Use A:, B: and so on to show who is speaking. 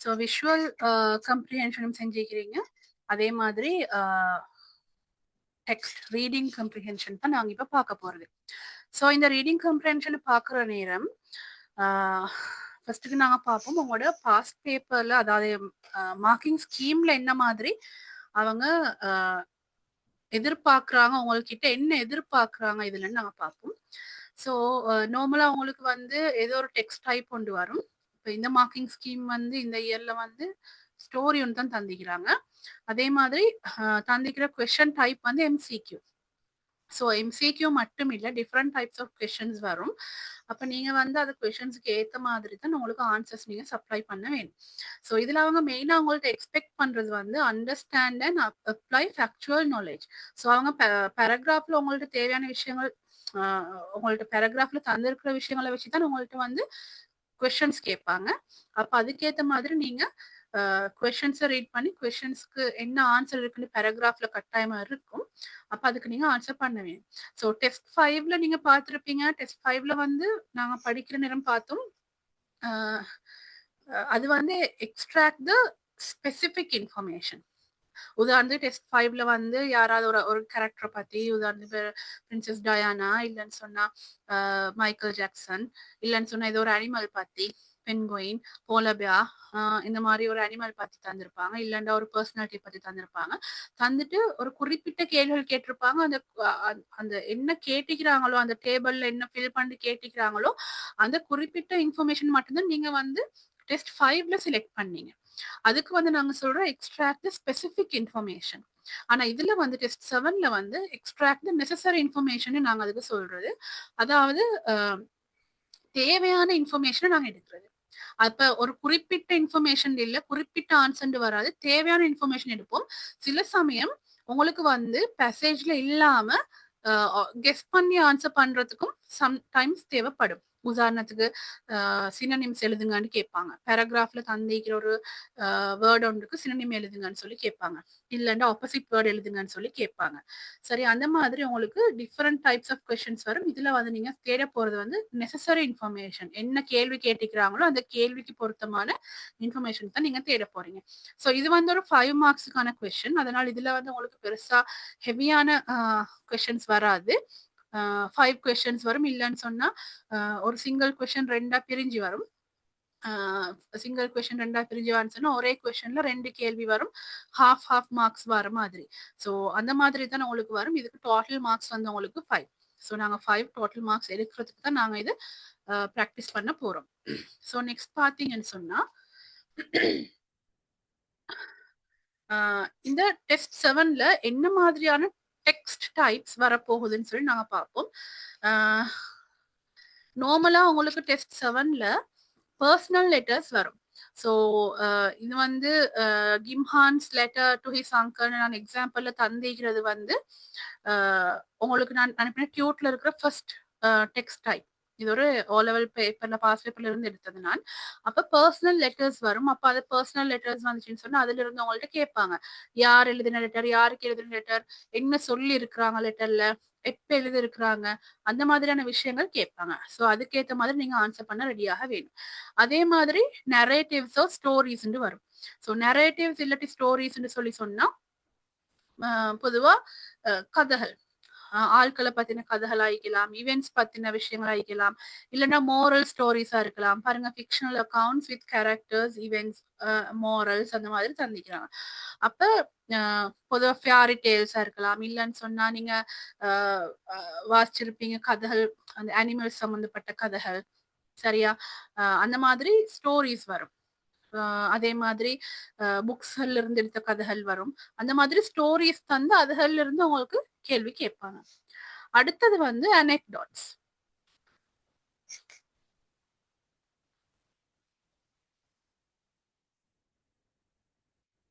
A: So visual கம்ப்ரிஹென்ஷனும் செஞ்சுக்கிறீங்க. அதே மாதிரி text reading கம்ப்ரிஹென்ஷன் தான் நாங்கள் இப்போ பார்க்க போகிறது. ஸோ இந்த ரீடிங் கம்ப்ரிஹென்ஷன் பார்க்குற நேரம் ஃபர்ஸ்ட்டுக்கு நாங்கள் பார்ப்போம் உங்களோட பாஸ்ட் பேப்பரில், அதாவது மார்க்கிங் ஸ்கீமில் என்ன மாதிரி அவங்க எதிர்பார்க்குறாங்க, உங்கள்கிட்ட என்ன எதிர்பார்க்குறாங்க இதுலன்னு நாங்கள் பார்ப்போம். ஸோ நார்மலாக உங்களுக்கு வந்து ஏதோ ஒரு டெக்ஸ்ட் டைப் கொண்டு வரும். இப்போ இந்த மார்க்கிங் ஸ்கீம் வந்து இந்த இயரில் வந்து ஸ்டோரி ஒன்று தான் தந்திக்கிறாங்க. அதே மாதிரி தந்திக்கிற கொஷன் டைப் வந்து எம்சிக்யூ. ஸோ எம்சிக்யூ மட்டும் இல்லை, டிஃப்ரெண்ட் டைப்ஸ் ஆஃப் கொஷன்ஸ் வரும். அப்போ நீங்கள் வந்து அந்த கொஷன்ஸுக்கு ஏற்ற மாதிரி தான் உங்களுக்கு ஆன்சர்ஸ் நீங்கள் சப்ளை பண்ண வேணும். ஸோ இதில் அவங்க மெயினாக அவங்கள்ட்ட எக்ஸ்பெக்ட் பண்ணுறது வந்து understand and apply factual knowledge. So அவங்க பேராகிராஃபில் உங்கள்ட்ட தேவையான விஷயங்கள், உங்கள்ட்ட பேராகிராஃப்ல தந்திருக்கிற விஷயங்களை வச்சு தான் உங்கள்ட்ட வந்து கொஷன்ஸ் கேட்பாங்க. அப்போ அதுக்கேற்ற மாதிரி நீங்கள் கொஷின்ஸை ரீட் பண்ணி கொஷின்ஸ்க்கு என்ன ஆன்சர் இருக்குன்னு பேராகிராஃப்ல கட்டாயமா இருக்கும். அப்போ அதுக்கு நீங்க ஆன்சர் பண்ண வேணும். ஸோ டெஸ்ட் 5ல நீங்க பார்த்துருப்பீங்க. டெஸ்ட் 5ல வந்து நாங்க படிக்கிற நேரம் பார்த்தோம். அது வந்து எக்ஸ்ட்ராக்ட் த ஸ்பெசிபிக் இன்ஃபர்மேஷன். உதாரணத்துக்கு டெஸ்ட் 5ல வந்து யாராவது ஒரு கேரக்டரை பத்தி, உதாரணத்துக்கு பிரின்சஸ் டயானா, இல்லைன்னு சொன்னா மைக்கேல் ஜாக்சன், இல்லைன்னு சொன்னா ஏதோ ஒரு அனிமல் பத்தி, பென்குயின், போலபியா, இந்த மாதிரி ஒரு அனிமல் பத்தி தந்திருப்பாங்க. இல்லைண்டா ஒரு பர்சனாலிட்டி பத்தி தந்திருப்பாங்க. தந்துட்டு ஒரு குறிப்பிட்ட கேள்விகள் கேட்டிருப்பாங்க. அந்த அந்த என்ன கேட்டுக்கிறாங்களோ, அந்த டேபிள்ல என்ன ஃபில் பண்ணி கேட்டுக்கிறாங்களோ அந்த குறிப்பிட்ட இன்ஃபர்மேஷன் மட்டும்தான் நீங்க வந்து டெஸ்ட் 5ல செலக்ட் பண்ணீங்க. அதுக்கு வந்து நாங்க சொல்றோம் எக்ஸ்ட்ராக்ட் ஸ்பெசிபிக் இன்ஃபர்மேஷன். ஆனா இதுல வந்து டெஸ்ட் 7ல வந்து எக்ஸ்ட்ராக்ட் நெசசரி இன்ஃபர்மேஷன் நாங்க அதுக்கு சொல்றது. அதாவது தேவையான இன்ஃபர்மேஷனை நாங்க எடுக்கிறது. அப்ப ஒரு குறிப்பிட்ட இன்ஃபர்மேஷன் இல்ல, குறிப்பிட்ட ஆன்சர் வராது, தேவையான இன்ஃபர்மேஷன் எடுப்போம். சில சமயம் உங்களுக்கு வந்து பேசேஜ்ல இல்லாம கெஸ் பண்ணி ஆன்சர் பண்றதுக்கும் சம்டைம்ஸ் தேவைப்படும். உதாரணத்துக்கு சினோனிம்ஸ் எழுதுங்கன்னு கேட்பாங்க. பேராகிராஃப்ல தந்திக்கிற ஒரு வேர்ட் ஒன்றுக்கு சினோனிம் எழுதுங்கன்னு சொல்லி கேட்பாங்க. இல்லைன்னா ஆப்போசிட் வேர்ட் எழுதுங்கன்னு சொல்லி கேட்பாங்க. சரி, அந்த மாதிரி உங்களுக்கு டிஃப்ரெண்ட் டைப்ஸ் ஆஃப் கொஸ்டின்ஸ் வரும். இதுல வந்து நீங்க தேட போறது வந்து நெசசரி இன்ஃபர்மேஷன். என்ன கேள்வி கேட்டுக்கிறாங்களோ அந்த கேள்விக்கு பொருத்தமான இன்ஃபர்மேஷன் தான் நீங்க தேட போறீங்க. ஸோ இது வந்து ஒரு 5 மார்க்ஸுக்கான கொஸ்டின். அதனால இதுல வந்து உங்களுக்கு பெருசா ஹெவியான கொஸ்டின்ஸ் வராது. 5 கொஸ்டின்ஸ் வரும். இல்லைன்னு சொன்னா ஒரு சிங்கிள் கொஸ்டின் 2ஆ பிரிஞ்சு வரும். சிங்கிள் கொஸ்டின் 2ஆ பிரிஞ்சு சொன்னா ஒரே கொஸ்டின்ல 2 கேள்வி வரும். ஹாஃப் மார்க்ஸ் வர மாதிரி. ஸோ அந்த மாதிரி தான் உங்களுக்கு வரும். இதுக்கு டோட்டல் மார்க்ஸ் வந்து உங்களுக்கு 5. ஸோ நாங்க 5 டோட்டல் மார்க்ஸ் எடுக்கிறதுக்கு தான் நாங்க இது ப்ராக்டிஸ் பண்ண போறோம். ஸோ நெக்ஸ்ட் பார்த்தீங்கன்னு சொன்னா இந்த டெஸ்ட் 7ல என்ன மாதிரியான டெக்ஸ்ட் டைப்ஸ் வரப்போகுதுன்னு சொல்லி நாங்க பார்ப்போம். நார்மலா உங்களுக்கு டெஸ்ட் 7ல பர்சனல் லெட்டர்ஸ் வரும். ஸோ இது வந்து கிம்ஹான்ஸ் லெட்டர் டு ஹிஸ் அங்கிள் நான் எக்ஸாம்பிள்ல தந்திக்கிறது வந்து உங்களுக்கு நான் அனுப்பின டியூட்ல இருக்கிற ஃபர்ஸ்ட் டெக்ஸ்ட் டைப். இது ஒரு ஓ லெவல் பேப்பர்ல பாஸ் பேப்பர்ல இருந்து எடுத்தது நான். அப்ப பர்சனல் லெட்டர்ஸ் வரும். அப்ப அது பர்சனல் லெட்டர்ஸ் வந்துச்சுன்னு சொன்னா அதுல இருந்து அவங்கள்ட்ட கேட்பாங்க. யார் எழுதின லெட்டர், யாருக்கு எழுதின லெட்டர், என்ன சொல்லி இருக்கிறாங்க லெட்டர்ல, எப்ப எழுதி இருக்கிறாங்க, அந்த மாதிரியான விஷயங்கள் கேட்பாங்க. ஸோ அதுக்கேற்ற மாதிரி நீங்க ஆன்சர் பண்ண ரெடியாக வேணும். அதே மாதிரி நரேட்டிவ்ஸோ ஸ்டோரிஸ் வரும். ஸோ நரேட்டிவ்ஸ் இல்லாட்டி ஸ்டோரிஸ் சொல்லி சொன்னா பொதுவா கதைகள், ஆட்களை பத்தின கதைகள் ஆகிக்கலாம், ஈவெண்ட்ஸ் பத்தின விஷயங்கள் ஆகிக்கலாம், இல்லைன்னா மோரல் ஸ்டோரிஸா இருக்கலாம். பாருங்க, fictional accounts with characters, events, morals அந்த மாதிரி தந்திக்கிறாங்க. அப்ப பொதுவாக ஃபியாரி டேல்ஸா இருக்கலாம். இல்லைன்னு சொன்னா நீங்க வாசிச்சிருப்பீங்க கதைகள், அந்த அனிமல்ஸ் சம்பந்தப்பட்ட கதைகள். சரியா? அந்த மாதிரி ஸ்டோரிஸ் வரும். அதே மாதிரி புக்ஸ்ல இருந்து எடுத்த கதைகள் வரும். அந்த மாதிரி ஸ்டோரிஸ் தந்து அதுகள்ல இருந்து உங்களுக்கு கேள்வி கேட்பாங்க. அடுத்தது வந்து அனெக்டாட்ஸ்.